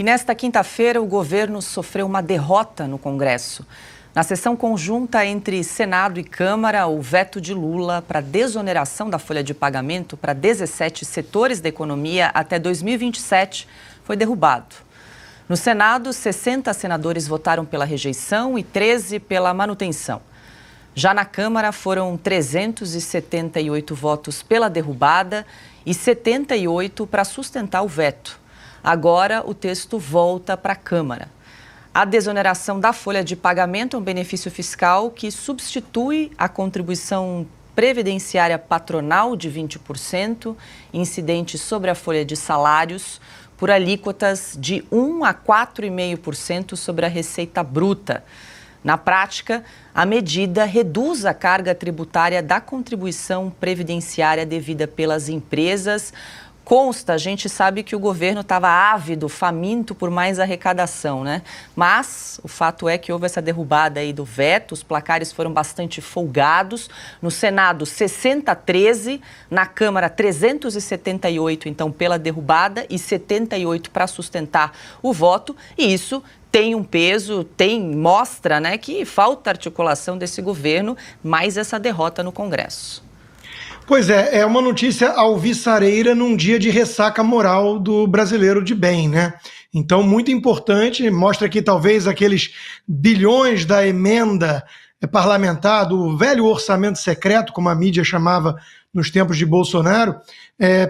E nesta quinta-feira, o governo sofreu uma derrota no Congresso. Na sessão conjunta entre Senado e Câmara, o veto de Lula para desoneração da folha de pagamento para 17 setores da economia até 2027 foi derrubado. No Senado, 60 senadores votaram pela rejeição e 13 pela manutenção. Já na Câmara, foram 378 votos pela derrubada e 78 para sustentar o veto. Agora, o texto volta para a Câmara. A desoneração da folha de pagamento é um benefício fiscal que substitui a contribuição previdenciária patronal de 20%, incidente sobre a folha de salários, por alíquotas de 1 a 4,5% sobre a receita bruta. Na prática, a medida reduz a carga tributária da contribuição previdenciária devida pelas empresas. Consta, a gente sabe que o governo estava ávido, faminto por mais arrecadação, né? Mas o fato é que houve essa derrubada aí do veto, os placares foram bastante folgados. No Senado, 60-13, na Câmara, 378, então, pela derrubada e 78 para sustentar o voto. E isso tem um peso, mostra, né, que falta articulação desse governo, mais essa derrota no Congresso. Pois é uma notícia alvissareira num dia de ressaca moral do brasileiro de bem, né? Então, muito importante, mostra que talvez aqueles bilhões da emenda parlamentar, do velho orçamento secreto, como a mídia chamava nos tempos de Bolsonaro,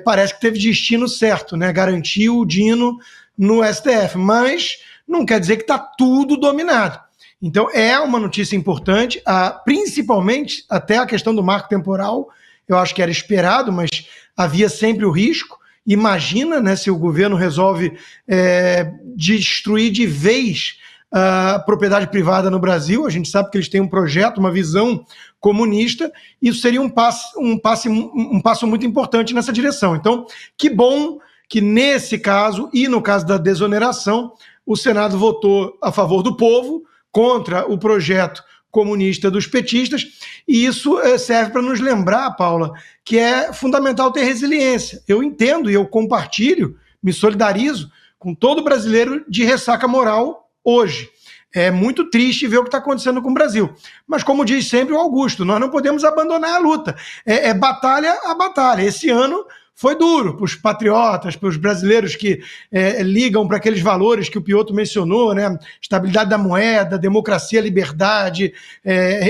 parece que teve destino certo, né? Garantiu o dino no STF, mas não quer dizer que está tudo dominado. Então, é uma notícia importante, principalmente até a questão do marco temporal. Eu acho que era esperado, mas havia sempre o risco. Imagina, né, se o governo resolve destruir de vez a propriedade privada no Brasil. A gente sabe que eles têm um projeto, uma visão comunista. Isso seria um passo muito importante nessa direção. Então, que bom que nesse caso e no caso da desoneração, o Senado votou a favor do povo, contra o projeto comunista dos petistas, e isso serve para nos lembrar, Paula, que é fundamental ter resiliência. Eu entendo e eu compartilho, me solidarizo com todo brasileiro de ressaca moral hoje. É muito triste ver o que está acontecendo com o Brasil. Mas, como diz sempre o Augusto, nós não podemos abandonar a luta. É batalha a batalha. Esse ano foi duro para os patriotas, para os brasileiros que ligam para aqueles valores que o Piotr mencionou, né? Estabilidade da moeda, democracia, liberdade,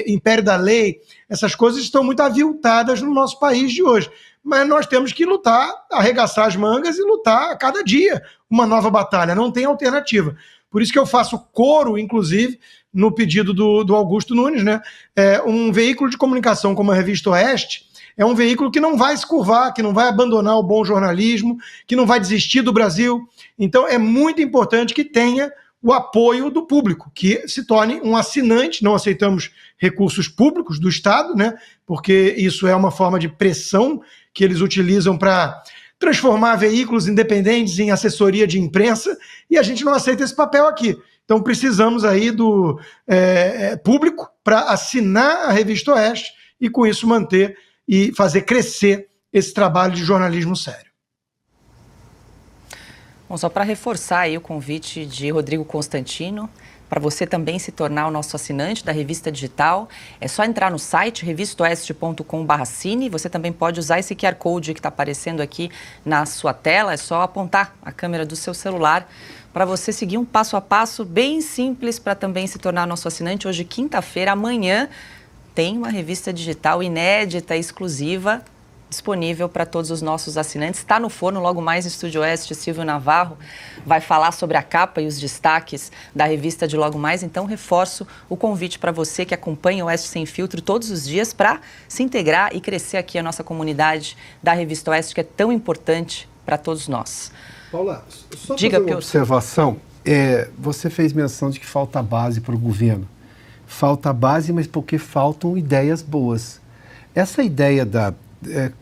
império da lei. Essas coisas estão muito aviltadas no nosso país de hoje. Mas nós temos que lutar, arregaçar as mangas e lutar a cada dia uma nova batalha. Não tem alternativa. Por isso que eu faço coro, inclusive, no pedido do Augusto Nunes, né? Um veículo de comunicação como a Revista Oeste é um veículo que não vai se curvar, que não vai abandonar o bom jornalismo, que não vai desistir do Brasil. Então, é muito importante que tenha o apoio do público, que se torne um assinante. Não aceitamos recursos públicos do Estado, né? Porque isso é uma forma de pressão que eles utilizam para transformar veículos independentes em assessoria de imprensa, e a gente não aceita esse papel aqui. Então, precisamos aí do público para assinar a Revista Oeste e, com isso, manter e fazer crescer esse trabalho de jornalismo sério. Bom, só para reforçar aí o convite de Rodrigo Constantino, para você também se tornar o nosso assinante da revista digital, é só entrar no site revistaoeste.com/assine. Você também pode usar esse QR Code que está aparecendo aqui na sua tela, é só apontar a câmera do seu celular para você seguir um passo a passo bem simples para também se tornar nosso assinante. Hoje, quinta-feira, amanhã, tem uma revista digital inédita, exclusiva, disponível para todos os nossos assinantes. Está no forno, logo mais no Estúdio Oeste, Silvio Navarro vai falar sobre a capa e os destaques da revista de logo mais. Então, reforço o convite para você que acompanha o Oeste Sem Filtro todos os dias para se integrar e crescer aqui a nossa comunidade da Revista Oeste, que é tão importante para todos nós. Paula, só fazer uma observação. Você fez menção de que falta base para o governo. Falta base, mas porque faltam ideias boas. Essa ideia da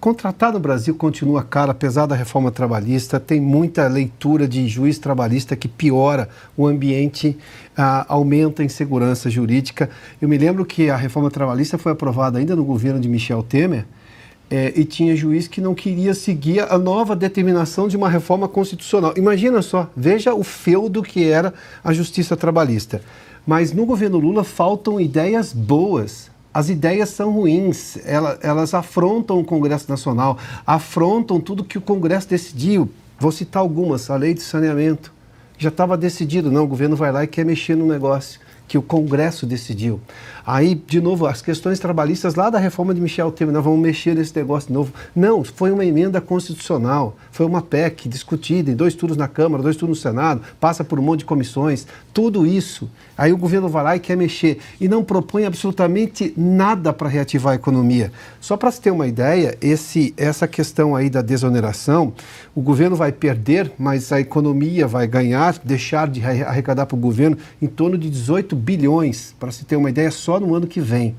contratar no Brasil continua cara, apesar da reforma trabalhista, tem muita leitura de juiz trabalhista que piora o ambiente, aumenta a insegurança jurídica. Eu me lembro que a reforma trabalhista foi aprovada ainda no governo de Michel Temer E tinha juiz que não queria seguir a nova determinação de uma reforma constitucional. Imagina só, veja o feudo que era a justiça trabalhista. Mas no governo Lula faltam ideias boas. As ideias são ruins, elas afrontam o Congresso Nacional, afrontam tudo que o Congresso decidiu. Vou citar algumas, a lei de saneamento. Já estava decidido, não, o governo vai lá e quer mexer no negócio que o Congresso decidiu. Aí, de novo, as questões trabalhistas lá da reforma de Michel Temer, nós vamos mexer nesse negócio de novo. Não, foi uma emenda constitucional, foi uma PEC discutida em 2 turnos na Câmara, 2 turnos no Senado, passa por um monte de comissões, tudo isso. Aí o governo vai lá e quer mexer e não propõe absolutamente nada para reativar a economia. Só para se ter uma ideia, essa questão aí da desoneração, o governo vai perder, mas a economia vai ganhar, deixar de arrecadar para o governo em torno de 18 bilhões, para se ter uma ideia, só no ano que vem.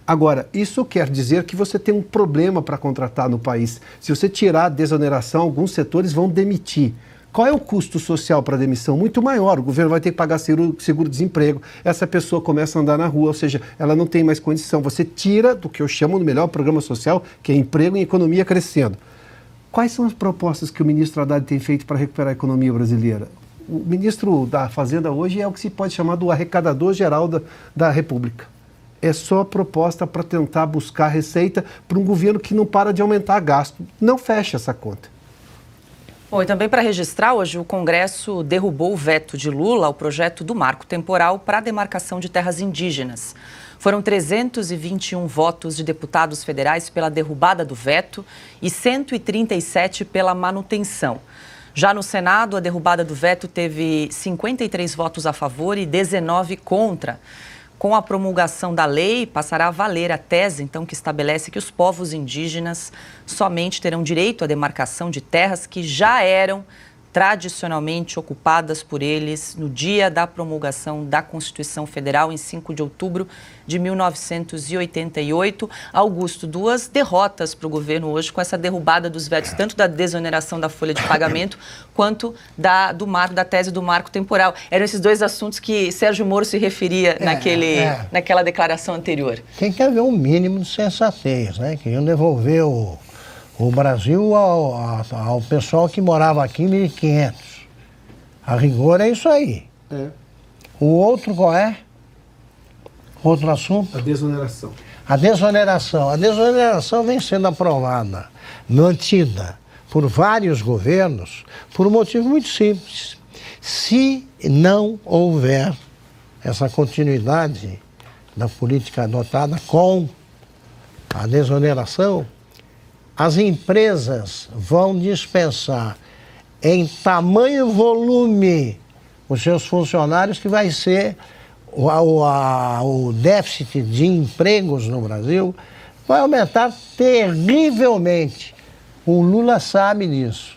Agora, isso quer dizer que você tem um problema para contratar no país. Se você tirar a desoneração, alguns setores vão demitir. Qual é o custo social para a demissão? Muito maior. O governo vai ter que pagar seguro-desemprego. Essa pessoa começa a andar na rua, ou seja, ela não tem mais condição. Você tira do que eu chamo do melhor programa social, que é emprego e economia crescendo. Quais são as propostas que o ministro Haddad tem feito para recuperar a economia brasileira? O ministro da Fazenda hoje é o que se pode chamar do arrecadador geral da República. É só proposta para tentar buscar receita para um governo que não para de aumentar gasto. Não fecha essa conta. Bom, e também para registrar, hoje o Congresso derrubou o veto de Lula ao projeto do marco temporal para a demarcação de terras indígenas. Foram 321 votos de deputados federais pela derrubada do veto e 137 pela manutenção. Já no Senado, a derrubada do veto teve 53 votos a favor e 19 contra. Com a promulgação da lei, passará a valer a tese, então, que estabelece que os povos indígenas somente terão direito à demarcação de terras que já eram tradicionalmente ocupadas por eles no dia da promulgação da Constituição Federal, em 5 de outubro de 1988. Augusto, 2 derrotas para o governo hoje com essa derrubada dos vetos, tanto da desoneração da folha de pagamento, quanto da tese do marco temporal. Eram esses 2 assuntos que Sérgio Moro se referia naquela declaração anterior. Tem que haver um mínimo de sensatez, né? Queriam devolver o Brasil ao pessoal que morava aqui em 1500. A rigor é isso aí. O outro qual é? Outro assunto? A desoneração. A desoneração. A desoneração vem sendo aprovada, mantida por vários governos, por um motivo muito simples. Se não houver essa continuidade da política adotada com a desoneração, as empresas vão dispensar em tamanho e volume os seus funcionários, que vai ser o déficit de empregos no Brasil vai aumentar terrivelmente. O Lula sabe disso.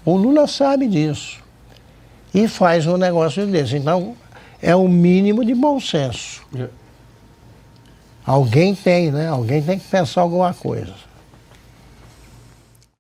O Lula sabe disso. E faz um negócio desse. Então, é o mínimo de bom senso. Alguém tem, né? Alguém tem que pensar alguma coisa.